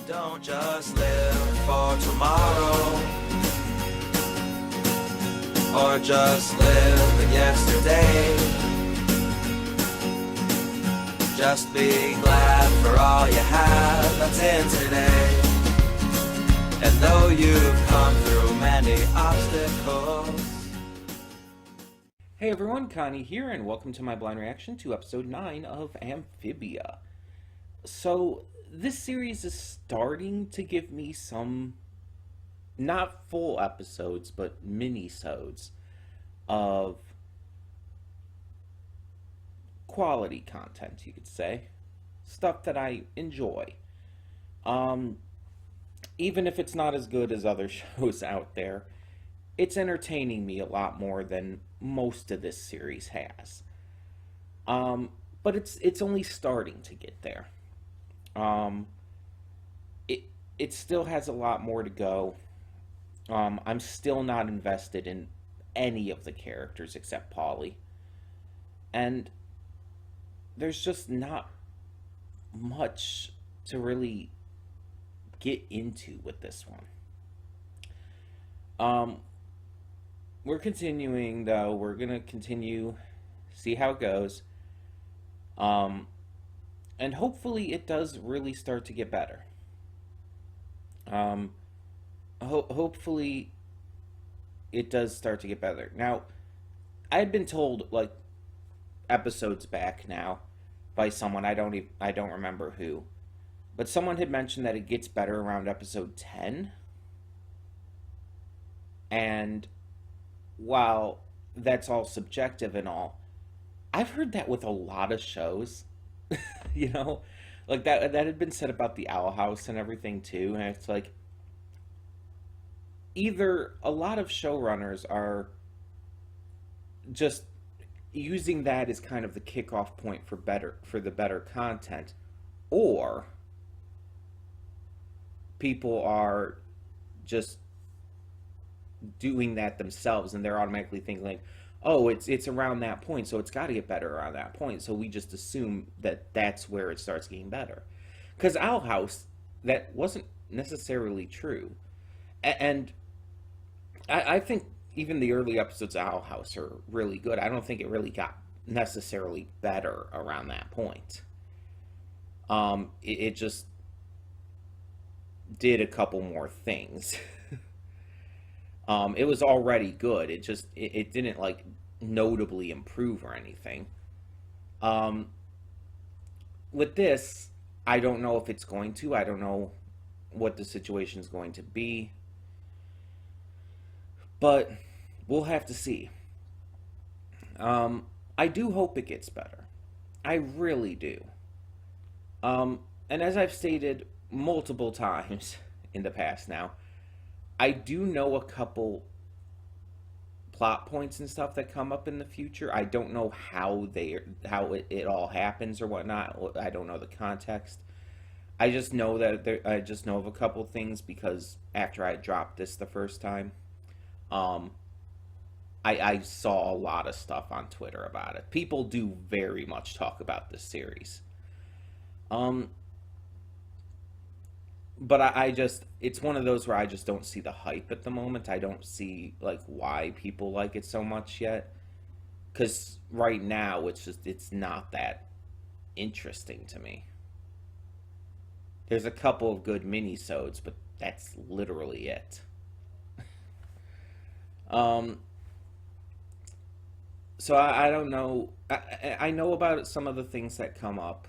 Don't just live for tomorrow, or just live in yesterday. Just be glad for all you have that's in today. And though you've come through many obstacles. Hey everyone, Connie here, and welcome to my blind reaction to episode 9 of Amphibia. So, this series is starting to give me some, not full episodes, but mini-sodes of quality content, you could say. Stuff that I enjoy. Even if it's not as good as other shows out there, it's entertaining me a lot more than most of this series has. But it's only starting to get there. It still has a lot more to go. I'm still not invested in any of the characters except Polly. And there's just not much to really get into with this one. We're continuing, though. We're going to continue, see how it goes. And hopefully it does really start to get better. Hopefully it does start to get better. Now, I had been told, like, episodes back now by someone, I don't remember who, but someone had mentioned that it gets better around episode 10. And while that's all subjective and all, I've heard that with a lot of shows. You know, like that had been said about the Owl House and everything too. And it's like, either a lot of showrunners are just using that as kind of the kickoff point for the better content, or people are just doing that themselves and they're automatically thinking like, oh, it's around that point, so it's got to get better around that point, so we just assume that that's where it starts getting better. Because Owl House, that wasn't necessarily true. And I think even the early episodes of Owl House are really good. I don't think it really got necessarily better around that point. It just did a couple more things. It was already good. It didn't like notably improve or anything. With this, I don't know if it's going to. I don't know what the situation is going to be. But we'll have to see. I do hope it gets better. I really do. And as I've stated multiple times in the past now, I do know a couple plot points and stuff that come up in the future. I don't know how it all happens or whatnot. I don't know the context. I just know that I just know of a couple things because after I dropped this the first time, I saw a lot of stuff on Twitter about it. People do very much talk about this series. But I just, it's one of those where I just don't see the hype at the moment. I don't see, like, why people like it so much yet. Because right now, it's not that interesting to me. There's a couple of good mini-sodes, but that's literally it. So I don't know. I know about some of the things that come up.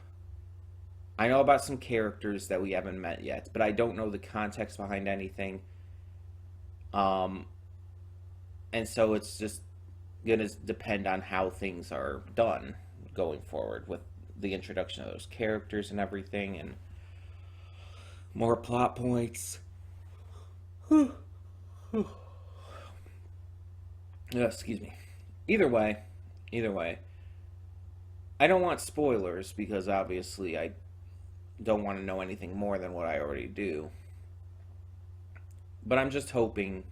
I know about some characters that we haven't met yet, but I don't know the context behind anything. And so it's just going to depend on how things are done going forward with the introduction of those characters and everything, and more plot points. Excuse me. Either way, I don't want spoilers because obviously I don't want to know anything more than what I already do. But I'm just hoping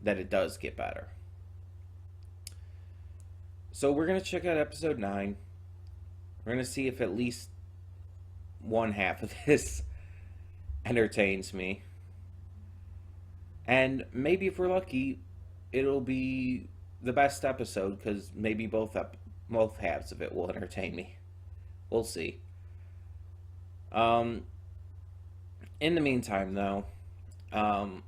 that it does get better. So we're going to check out episode 9. We're going to see if at least one half of this entertains me. And maybe if we're lucky, it'll be the best episode because maybe both halves of it will entertain me. We'll see. Um, in the meantime, though, um,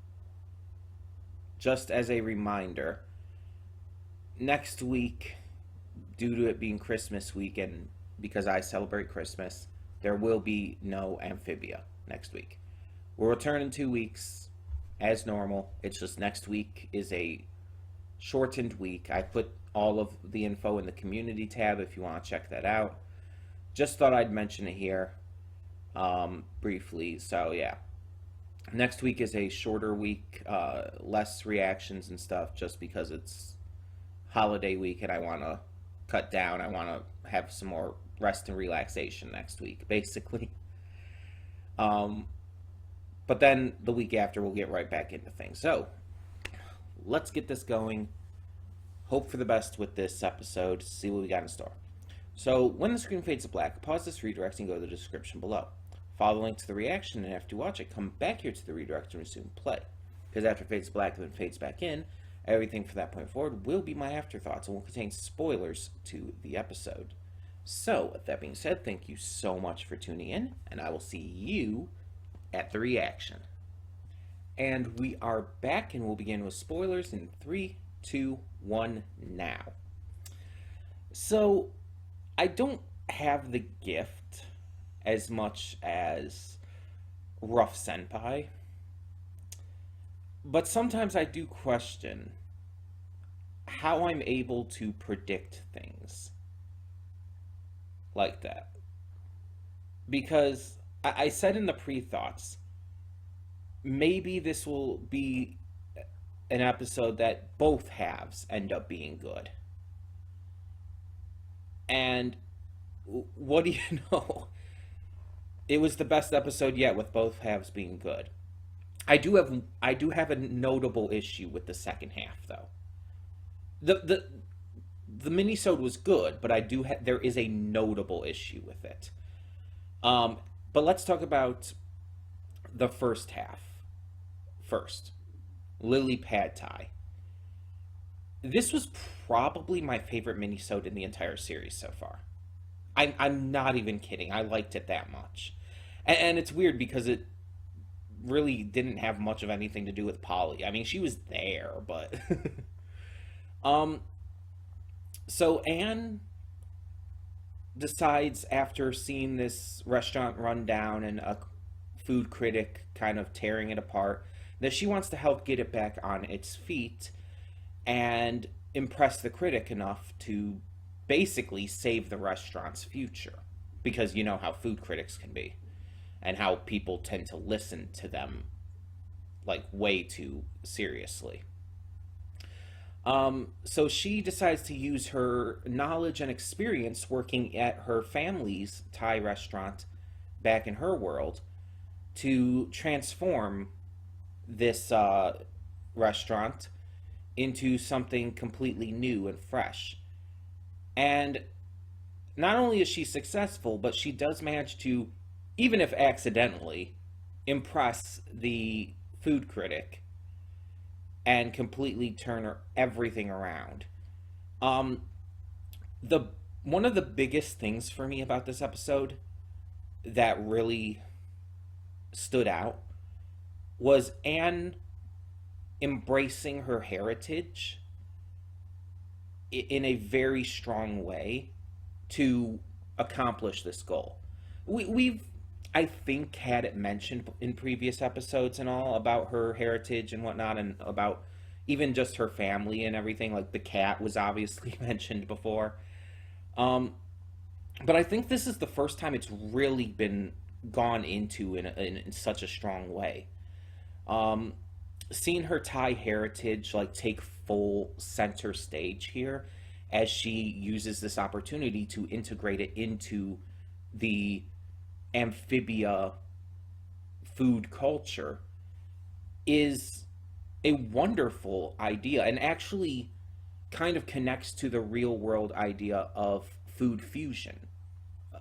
just as a reminder, next week, due to it being Christmas week and because I celebrate Christmas, there will be no Amphibia next week. We'll return in 2 weeks as normal. It's just next week is a shortened week. I put all of the info in the community tab if you want to check that out. Just thought I'd mention it here briefly. So, yeah. Next week is a shorter week, less reactions and stuff, just because it's holiday week and I want to cut down. I want to have some more rest and relaxation next week, basically. But then the week after, we'll get right back into things. So, let's get this going. Hope for the best with this episode. See what we got in store. So, when the screen fades to black, pause this redirect and go to the description below. Follow the link to the reaction, and after you watch it, come back here to the redirect and resume play. Because after it fades to black and then fades back in, everything from that point forward will be my afterthoughts and will contain spoilers to the episode. So, with that being said, thank you so much for tuning in, and I will see you at the reaction. And we are back, and we'll begin with spoilers in 3, 2, 1, now. So, I don't have the gift as much as Rough Senpai, but sometimes I do question how I'm able to predict things like that. Because I said in the pre-thoughts, maybe this will be an episode that both halves end up being good. And what do you know? It was the best episode yet with both halves being good. I do have a notable issue with the second half though. The minisode was good, but there is a notable issue with it. But let's talk about the first half first. Lily Pad Thai. This was probably my favorite minisode in the entire series so far. I'm not even kidding. I liked it that much. And it's weird because it really didn't have much of anything to do with Polly. I mean, she was there, but so Anne decides after seeing this restaurant run down and a food critic kind of tearing it apart that she wants to help get it back on its feet and impress the critic enough to basically save the restaurant's future, because you know how food critics can be and how people tend to listen to them like way too seriously. So she decides to use her knowledge and experience working at her family's Thai restaurant back in her world to transform this restaurant into something completely new and fresh. And not only is she successful, but she does manage to, even if accidentally, impress the food critic and completely turn everything around. The one of the biggest things for me about this episode that really stood out was Anne embracing her heritage in a very strong way to accomplish this goal. We've, I think, had it mentioned in previous episodes and all about her heritage and whatnot, and about even just her family and everything. Like the cat was obviously mentioned before. But I think this is the first time it's really been gone into in such a strong way. Seeing her Thai heritage like take full center stage here as she uses this opportunity to integrate it into the Amphibia food culture is a wonderful idea, and actually kind of connects to the real world idea of food fusion.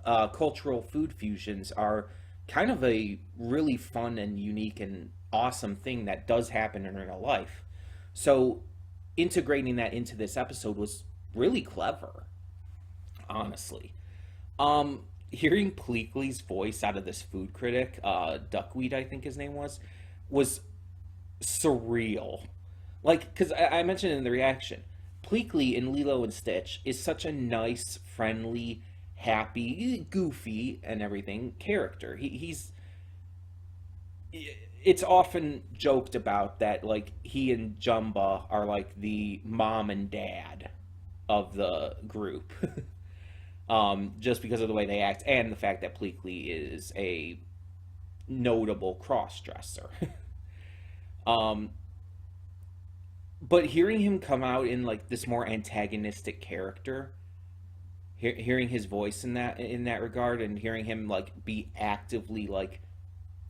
Cultural food fusions are kind of a really fun and unique and awesome thing that does happen in real life. So integrating that into this episode was really clever, honestly. Hearing Pleakley's voice out of this food critic, Duckweed, I think his name was surreal. Like, because I mentioned in the reaction, Pleakley in Lilo and Stitch is such a nice, friendly, happy, goofy, and everything character. He's it's often joked about that like he and Jumba are like the mom and dad of the group. Just because of the way they act and the fact that Pleakley is a notable cross-dresser. um, but hearing him come out in like this more antagonistic character, hearing his voice in that regard, and hearing him like be actively like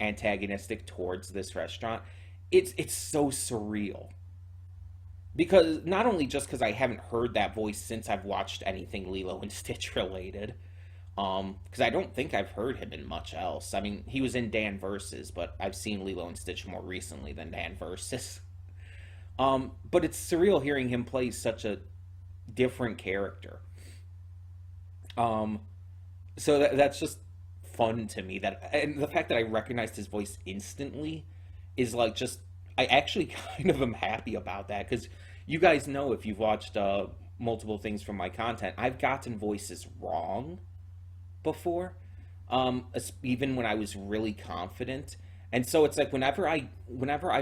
antagonistic towards this restaurant, it's so surreal. Because not only just because I haven't heard that voice since I've watched anything Lilo and Stitch related, because I don't think I've heard him in much else. I mean, he was in Dan Versus, but I've seen Lilo and Stitch more recently than Dan Versus. But it's surreal hearing him play such a different character. So that's just fun to me. That and the fact that I recognized his voice instantly is like just I actually kind of am happy about that because you guys know if you've watched multiple things from my content, I've gotten voices wrong before, even when I was really confident. And so it's like whenever I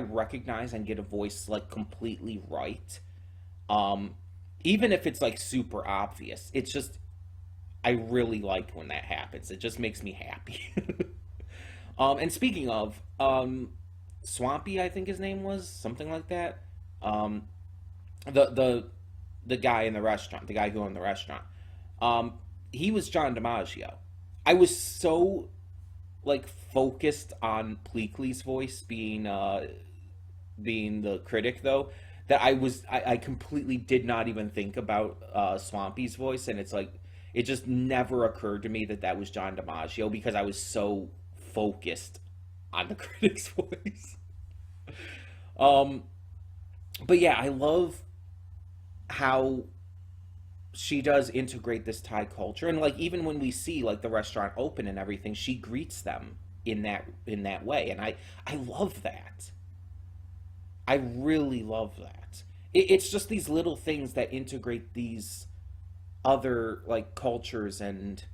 recognize and get a voice like completely right, even if it's like super obvious, it's just I really like when that happens. It just makes me happy. And speaking of, Swampy, I think his name was something like that. The guy in the restaurant, the guy who owned the restaurant. He was John DiMaggio. I was so like focused on Pleakley's voice being the critic though that I completely did not even think about Swampy's voice, and it's like it just never occurred to me that that was John DiMaggio because I was so focused on the critic's voice. But yeah, I love how she does integrate this Thai culture, and like even when we see like the restaurant open and everything, she greets them in that way, and I love that. I really love that. It's just these little things that integrate these other like cultures and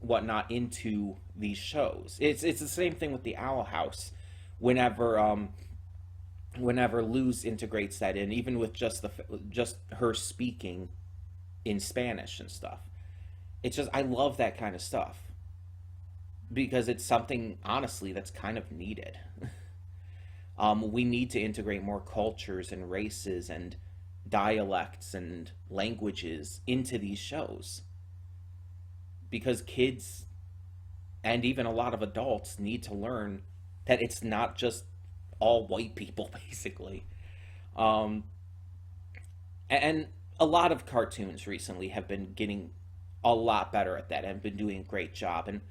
whatnot into these shows. It's the same thing with the Owl House. Whenever Luz integrates that in, even with just her speaking in Spanish and stuff, it's just I love that kind of stuff because it's something honestly that's kind of needed. We need to integrate more cultures and races and dialects and languages into these shows because kids and even a lot of adults need to learn that it's not just all white people basically. And a lot of cartoons recently have been getting a lot better at that and been doing a great job, and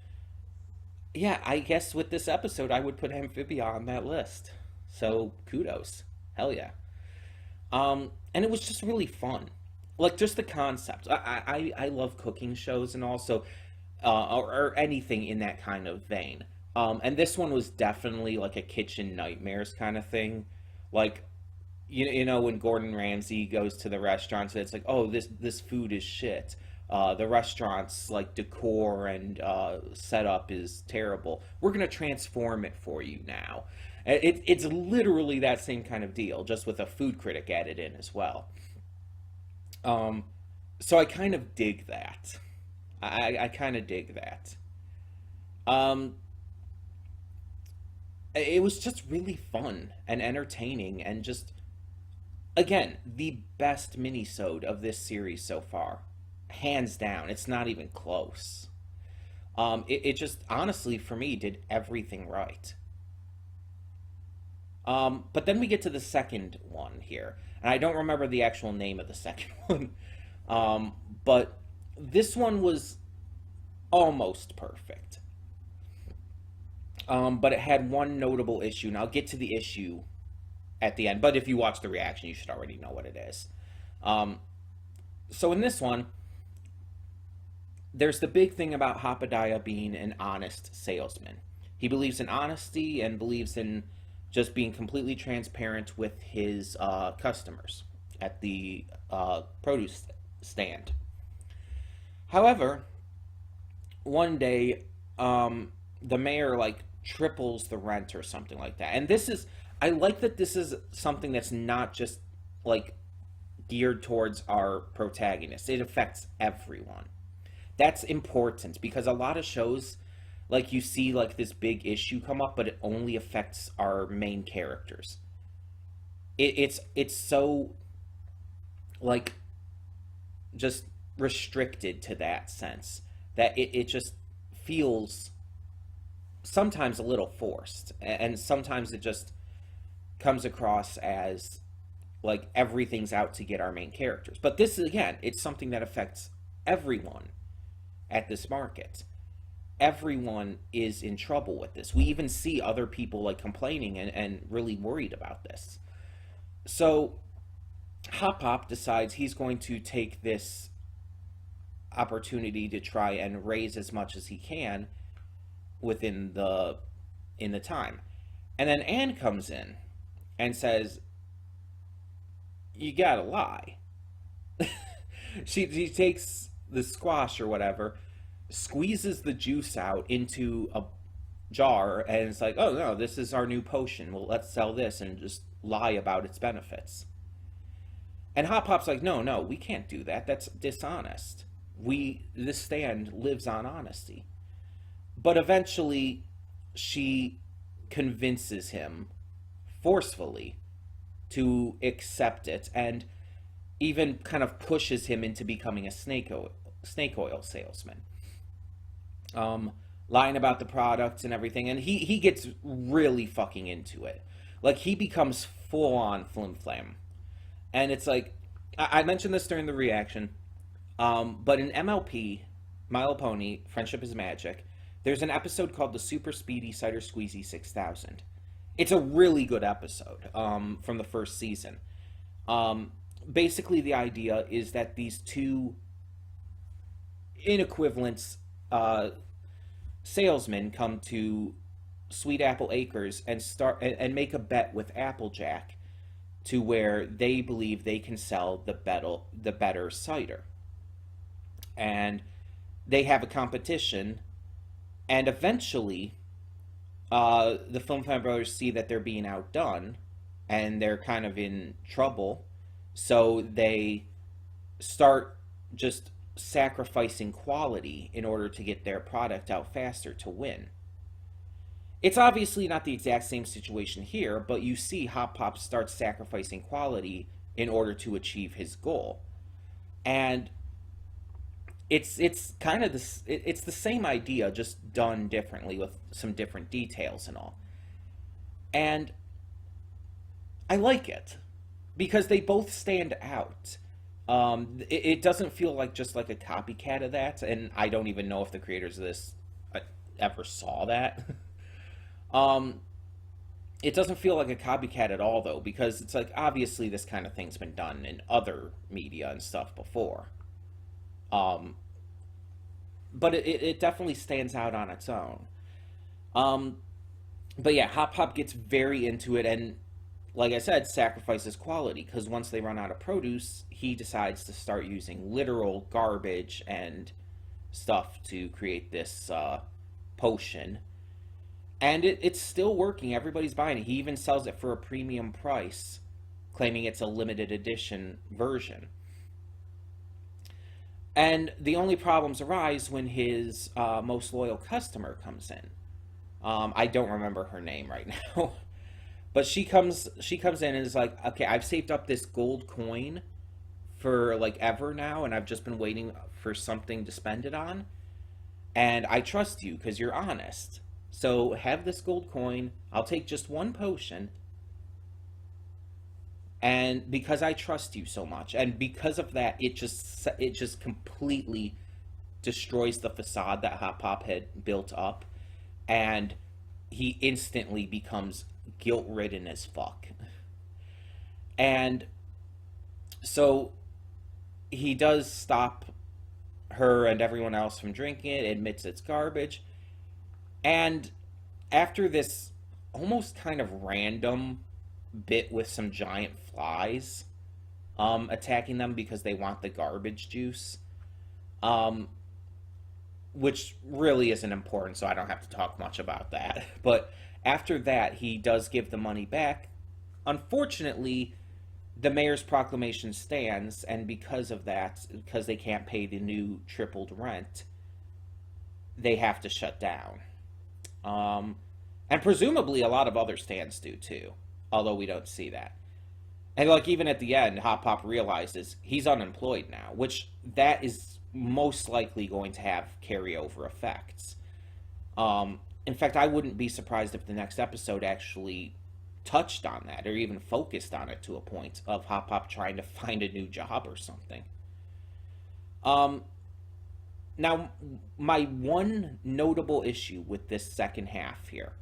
yeah, I guess with this episode I would put Amphibia on that list, so kudos, hell yeah. And it was just really fun. Like just the concept. I love cooking shows and also or anything in that kind of vein. And this one was definitely like a kitchen nightmares kind of thing. Like you know when Gordon Ramsay goes to the restaurant, so it's like, oh, this food is shit. The restaurant's like decor and setup is terrible. We're gonna transform it for you now. It's literally that same kind of deal, just with a food critic added in as well. So I kind of dig that. I kind of dig that. Um, it was just really fun and entertaining, and just again the best minisode of this series so far, hands down. It's not even close. It just honestly for me did everything right. But then we get to the second one here, and I don't remember the actual name of the second one. But this one was almost perfect. But it had one notable issue, and I'll get to the issue at the end. But if you watch the reaction, you should already know what it is. Um, so in this one, there's the big thing about Hapadaya being an honest salesman. He believes in honesty and believes in just being completely transparent with his customers at the produce stand. However, one day, the mayor like triples the rent or something like that. And this is, I like that this is something that's not just like geared towards our protagonist. It affects everyone. That's important because a lot of shows, like you see like this big issue come up, but it only affects our main characters. It's so like just restricted to that sense that it just feels sometimes a little forced, and sometimes it just comes across as like everything's out to get our main characters. But this is, again, it's something that affects everyone at this market. Everyone is in trouble with this. We even see other people like complaining and really worried about this. So Hop Pop decides he's going to take this opportunity to try and raise as much as he can within the in the time. And then Anne comes in and says, "You gotta lie." she takes the squash or whatever, squeezes the juice out into a jar, and it's like, "Oh no, this is our new potion. Well, let's sell this," and just lie about its benefits. And Hop Pop's like, "No, no, we can't do that. That's dishonest. This stand lives on honesty." But eventually, she convinces him forcefully to accept it, and even kind of pushes him into becoming a snake oil salesman. Lying about the products and everything, and he gets really fucking into it. Like, he becomes full on flim flam. And it's like, I mentioned this during the reaction, but in MLP, My Little Pony, Friendship is Magic, there's an episode called the Super Speedy Cider Squeezy 6000. It's a really good episode from the first season. Basically, the idea is that these two inequivalent salesmen come to Sweet Apple Acres and start and make a bet with Applejack to where they believe they can sell the better cider. And they have a competition, and eventually the Flim Flam brothers see that they're being outdone and they're kind of in trouble, so they start just sacrificing quality in order to get their product out faster to win. It's obviously not the exact same situation here, but you see Hop Pop starts sacrificing quality in order to achieve his goal. And it's kind of this, it's the same idea, just done differently with some different details and all. And I like it because they both stand out. It doesn't feel like just like a copycat of that, and I don't even know if the creators of this ever saw that. It doesn't feel like a copycat at all, though, because it's like, obviously this kind of thing's been done in other media and stuff before. But it definitely stands out on its own. But yeah, Hop Hop gets very into it, and like I said, sacrifices quality, because once they run out of produce, he decides to start using literal garbage and stuff to create this potion. And it's still working. Everybody's buying it. He even sells it for a premium price, claiming it's a limited edition version. And the only problems arise when his most loyal customer comes in. I don't remember her name right now. But she comes in and is like, "Okay, I've saved up this gold coin for like ever now, and I've just been waiting for something to spend it on. And I trust you because you're honest. So have this gold coin. I'll take just one potion. And because I trust you so much, and because of that, it just completely destroys the facade that Hop Pop had built up, and he instantly becomes guilt-ridden as fuck. And so he does stop her and everyone else from drinking it, admits it's garbage. And after this almost kind of random bit with some giant flies attacking them because they want the garbage juice, which really isn't important, so I don't have to talk much about that. But after that, he does give the money back. Unfortunately, the mayor's proclamation stands, and because of that, because they can't pay the new tripled rent, they have to shut down. And presumably a lot of other stands do too, although we don't see that. And like even at the end, Hop Pop realizes he's unemployed now, which that is most likely going to have carryover effects. In fact, I wouldn't be surprised if the next episode actually touched on that or even focused on it to a point of Hop Pop trying to find a new job or something. Now, my one notable issue with this second half here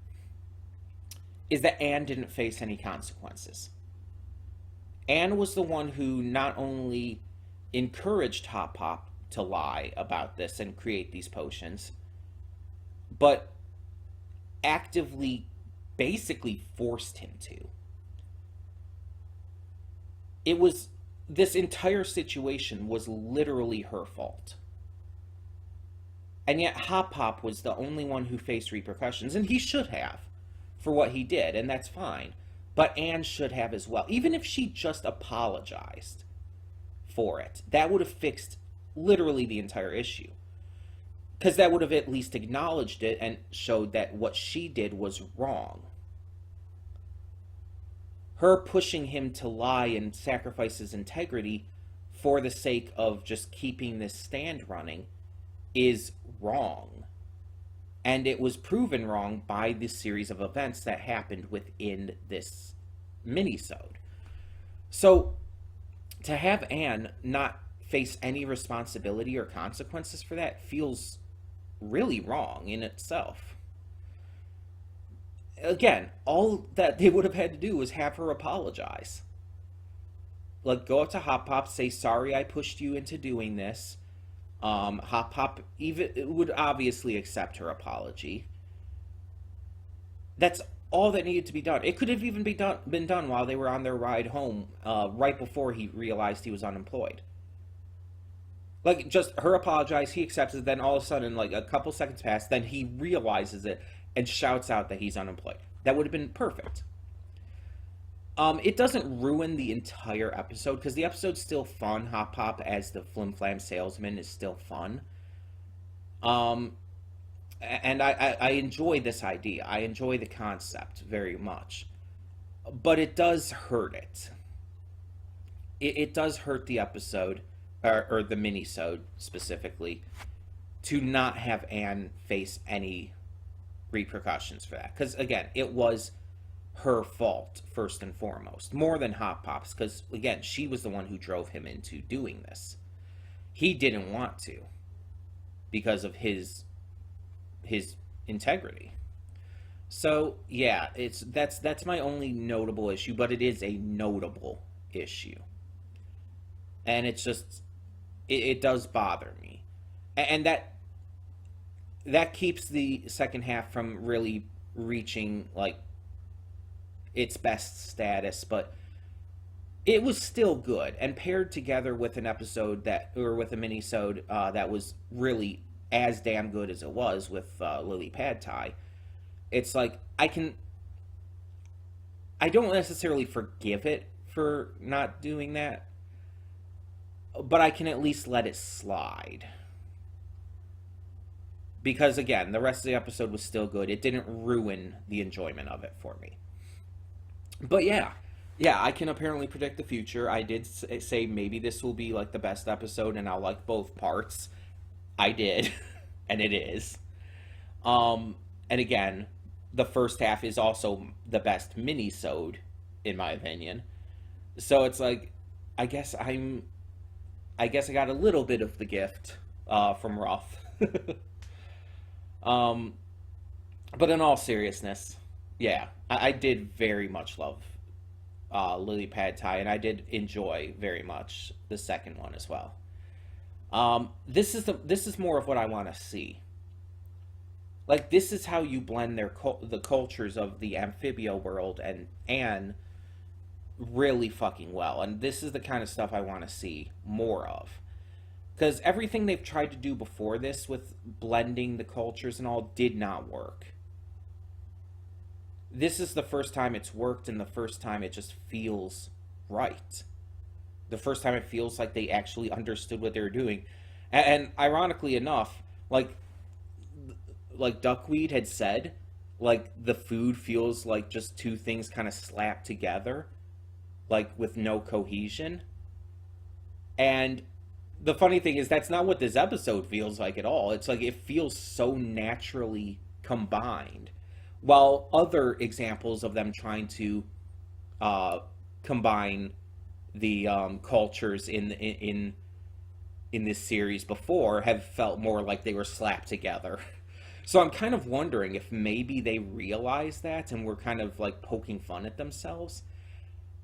is that Anne didn't face any consequences. Anne was the one who not only encouraged Hop Pop to lie about this and create these potions, but actively, basically forced him to. This entire situation was literally her fault. And yet Hop Pop was the only one who faced repercussions, and he should have for what he did, and that's fine. But Anne should have as well. Even if she just apologized for it, that would have fixed literally the entire issue. Because that would have at least acknowledged it and showed that what she did was wrong. Her pushing him to lie and sacrifice his integrity for the sake of just keeping this stand running is wrong. And it was proven wrong by this series of events that happened within this minisode. So, to have Anne not face any responsibility or consequences for that feels really wrong in itself. Again, all that they would have had to do was have her apologize. Like, go up to Hop Pop, say, sorry I pushed you into doing this. Hop Pop even would obviously accept her apology. That's all that needed to be done. It could have even been done while they were on their ride home, right before he realized he was unemployed. Like, just her apologize, he accepts it, then all of a sudden, like, a couple seconds pass, then he realizes it and shouts out that he's unemployed. That would have been perfect. It doesn't ruin the entire episode, because the episode's still fun. Hop Pop as the Flim Flam salesman is still fun. And I enjoy this idea. I enjoy the concept very much. But it does hurt it. It does hurt the episode, or the minisode specifically, to not have Anne face any repercussions for that. Because, again, it was her fault, first and foremost. More than Hop Pop's, because, again, she was the one who drove him into doing this. He didn't want to, because of his integrity. So, yeah, that's my only notable issue, but it is a notable issue. And it's just, it does bother me. And that keeps the second half from really reaching, like, its best status, but it was still good, and paired together with an episode with a minisode that was really as damn good as it was with Lily Pad Thai, it's like I don't necessarily forgive it for not doing that, but I can at least let it slide. Because, again, the rest of the episode was still good. It didn't ruin the enjoyment of it for me. But yeah, I can apparently predict the future. I did say maybe this will be like the best episode and I'll like both parts. I did, and it is. And again, the first half is also the best mini-sode, in my opinion. So it's like, I guess I got a little bit of the gift from Ruff. But in all seriousness, yeah, I did very much love Lily Pad Thai, and I did enjoy very much the second one as well. This is more of what I want to see. Like, this is how you blend the cultures of the Amphibia world and Anne really fucking well, and this is the kind of stuff I want to see more of. Because everything they've tried to do before this with blending the cultures and all did not work. This is the first time it's worked, and the first time it just feels right. The first time it feels like they actually understood what they were doing. And ironically enough, like Duckweed had said, like the food feels like just two things kind of slapped together, like with no cohesion. And the funny thing is that's not what this episode feels like at all. It's like it feels so naturally combined. While other examples of them trying to uh, combine the cultures in this series before have felt more like they were slapped together. So I'm kind of wondering if maybe they realize that and were kind of like poking fun at themselves.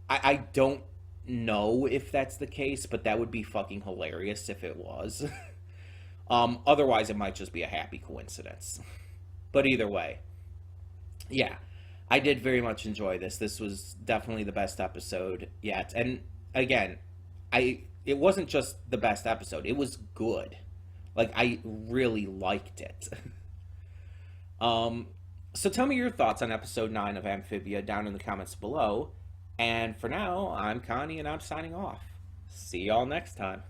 I don't know if that's the case, but that would be fucking hilarious if it was. Otherwise, it might just be a happy coincidence. But either way, yeah, I did very much enjoy this. This was definitely the best episode yet. And again, it wasn't just the best episode, it was good. Like, I really liked it. So tell me your thoughts on episode 9 of Amphibia down in the comments below. And for now, I'm Connie and I'm signing off. See y'all next time.